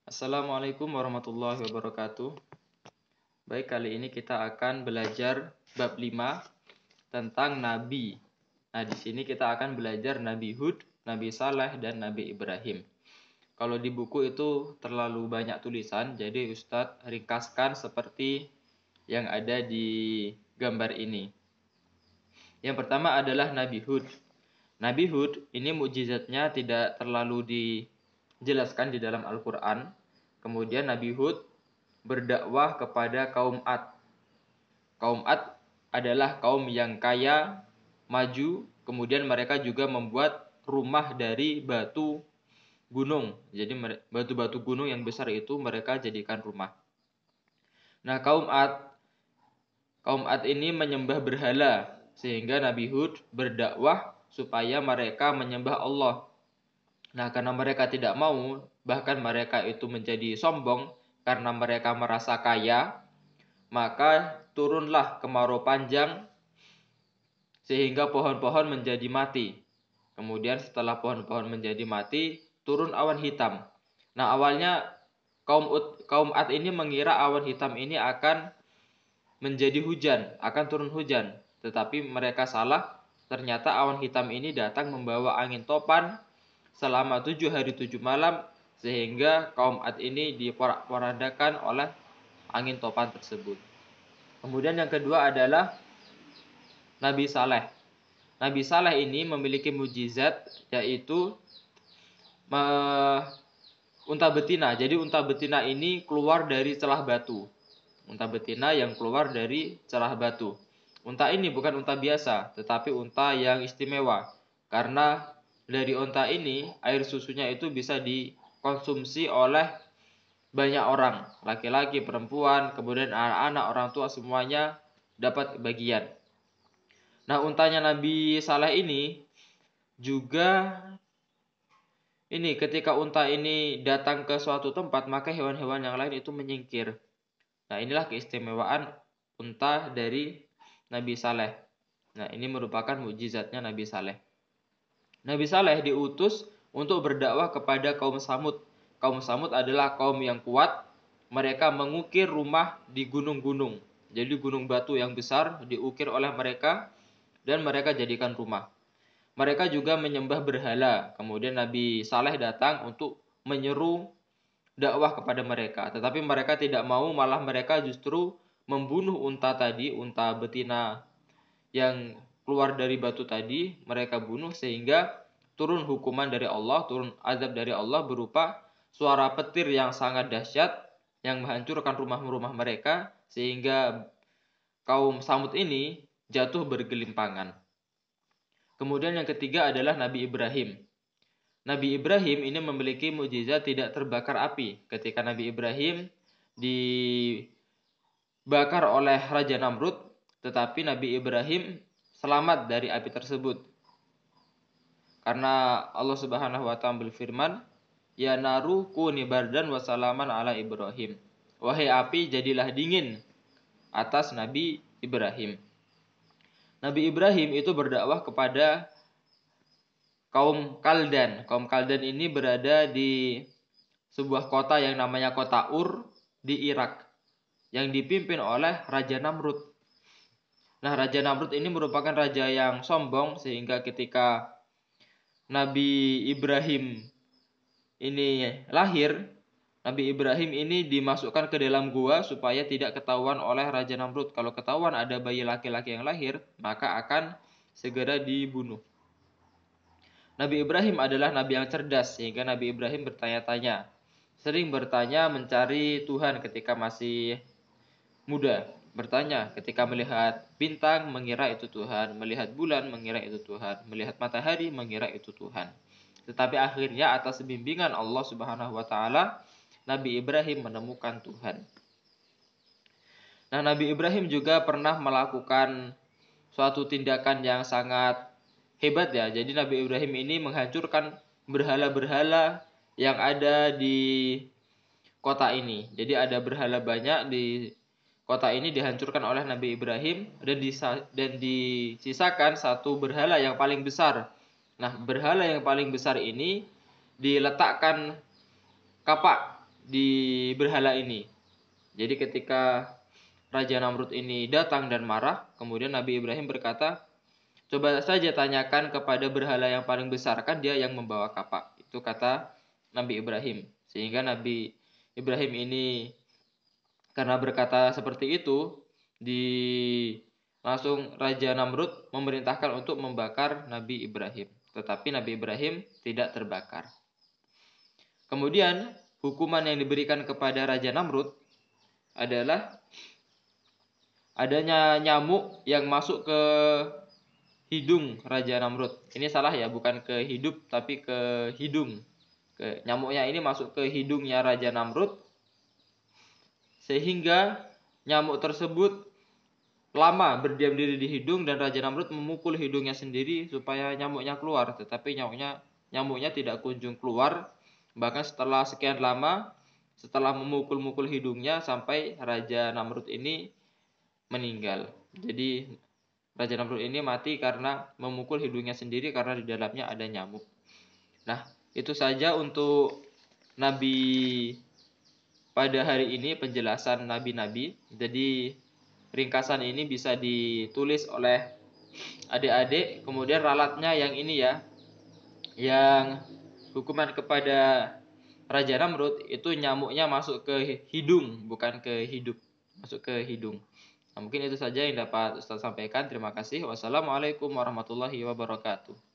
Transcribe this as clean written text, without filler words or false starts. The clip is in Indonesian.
Assalamualaikum warahmatullahi wabarakatuh. Baik, kali ini kita akan belajar bab 5 tentang nabi. Nah, di sini kita akan belajar Nabi Hud, Nabi Saleh, dan Nabi Ibrahim. Kalau di buku itu terlalu banyak tulisan, jadi Ustadz ringkaskan seperti yang ada di gambar ini. Yang pertama adalah Nabi Hud. Nabi Hud ini mukjizatnya tidak terlalu dijelaskan di dalam Al-Quran. Kemudian Nabi Hud berdakwah kepada kaum Ad. Kaum Ad adalah kaum yang kaya, maju, kemudian mereka juga membuat rumah dari batu gunung. Jadi batu-batu gunung yang besar itu mereka jadikan rumah. Nah, kaum Ad ini menyembah berhala, sehingga Nabi Hud berdakwah supaya mereka menyembah Allah. Nah, karena mereka tidak mau, bahkan mereka itu menjadi sombong karena mereka merasa kaya, maka turunlah kemarau panjang sehingga pohon-pohon menjadi mati. Kemudian setelah pohon-pohon menjadi mati, turun awan hitam. Nah, awalnya kaum Ad ini mengira awan hitam ini akan menjadi hujan, akan turun hujan. Tetapi mereka salah, ternyata awan hitam ini datang membawa angin topan selama 7 hari 7 malam, sehingga kaum Ad ini diporak-porandakan oleh angin topan tersebut. Kemudian yang kedua adalah Nabi Saleh. Nabi Saleh ini memiliki mukjizat, yaitu unta betina. Jadi unta betina ini keluar dari celah batu. Unta betina yang keluar dari celah batu. Unta ini bukan unta biasa, tetapi unta yang istimewa. Karena dari unta ini, air susunya itu bisa dikonsumsi oleh banyak orang. Laki-laki, perempuan, kemudian anak-anak, orang tua, semuanya dapat bagian. Nah, untanya Nabi Saleh ini juga ketika unta ini datang ke suatu tempat, maka hewan-hewan yang lain itu menyingkir. Nah, inilah keistimewaan unta dari Nabi Saleh. Nah, ini merupakan mukjizatnya Nabi Saleh. Nabi Saleh diutus untuk berdakwah kepada kaum Samud. Kaum Samud adalah kaum yang kuat. Mereka mengukir rumah di gunung-gunung. Jadi gunung batu yang besar diukir oleh mereka dan mereka jadikan rumah. Mereka juga menyembah berhala. Kemudian Nabi Saleh datang untuk menyeru dakwah kepada mereka. Tetapi mereka tidak mau, malah mereka justru membunuh unta tadi, unta betina yang keluar dari batu tadi, mereka bunuh sehingga turun hukuman dari Allah, turun azab dari Allah berupa suara petir yang sangat dahsyat yang menghancurkan rumah-rumah mereka sehingga kaum Samud ini jatuh bergelimpangan. Kemudian yang ketiga adalah Nabi Ibrahim. Nabi Ibrahim ini memiliki mukjizat tidak terbakar api. Ketika Nabi Ibrahim dibakar oleh Raja Namrud, tetapi Nabi Ibrahim selamat dari api tersebut. Karena Allah Subhanahu wa taala berfirman, "Ya naru kuni bardan wa salaman ala Ibrahim." Wahai api, jadilah dingin atas Nabi Ibrahim. Nabi Ibrahim itu berdakwah kepada kaum Kaldan. Kaum Kaldan ini berada di sebuah kota yang namanya kota Ur di Irak, yang dipimpin oleh Raja Namrud. Nah, Raja Namrud ini merupakan raja yang sombong, sehingga ketika Nabi Ibrahim ini lahir, Nabi Ibrahim ini dimasukkan ke dalam gua supaya tidak ketahuan oleh Raja Namrud. Kalau ketahuan ada bayi laki-laki yang lahir, maka akan segera dibunuh. Nabi Ibrahim adalah nabi yang cerdas, sehingga Nabi Ibrahim bertanya-tanya. Sering bertanya mencari Tuhan ketika masih muda. Bertanya ketika melihat bintang, mengira itu Tuhan. Melihat bulan, mengira itu Tuhan. Melihat matahari, mengira itu Tuhan. Tetapi akhirnya atas bimbingan Allah Subhanahu wa taala, Nabi Ibrahim menemukan Tuhan. Nah, Nabi Ibrahim juga pernah melakukan suatu tindakan yang sangat hebat ya. Jadi Nabi Ibrahim ini menghancurkan berhala-berhala yang ada di kota ini. Jadi ada berhala banyak di kota ini dihancurkan oleh Nabi Ibrahim dan disisakan satu berhala yang paling besar. Nah, berhala yang paling besar ini diletakkan kapak di berhala ini. Jadi ketika Raja Namrud ini datang dan marah, kemudian Nabi Ibrahim berkata, coba saja tanyakan kepada berhala yang paling besar, kan dia yang membawa kapak. Itu kata Nabi Ibrahim. Sehingga Nabi Ibrahim ini karena berkata seperti itu, langsung Raja Namrud memerintahkan untuk membakar Nabi Ibrahim. Tetapi Nabi Ibrahim tidak terbakar. Kemudian hukuman yang diberikan kepada Raja Namrud adalah adanya nyamuk yang masuk ke hidung Raja Namrud. Ini salah ya, bukan ke hidup tapi ke hidung. Nyamuknya ini masuk ke hidungnya Raja Namrud, sehingga nyamuk tersebut lama berdiam diri di hidung dan Raja Namrud memukul hidungnya sendiri supaya nyamuknya keluar. Tetapi nyamuknya tidak kunjung keluar. Bahkan setelah sekian lama, setelah memukul-mukul hidungnya sampai Raja Namrud ini meninggal. Jadi Raja Namrud ini mati karena memukul hidungnya sendiri karena di dalamnya ada nyamuk. Nah, itu saja untuk Nabi pada hari ini, penjelasan nabi-nabi. Jadi ringkasan ini bisa ditulis oleh adik-adik. Kemudian ralatnya yang ini ya, yang hukuman kepada Raja Namrud itu nyamuknya masuk ke hidung, bukan ke hidup, masuk ke hidung. Nah, mungkin itu saja yang dapat Ustaz sampaikan. Terima kasih. Wassalamualaikum warahmatullahi wabarakatuh.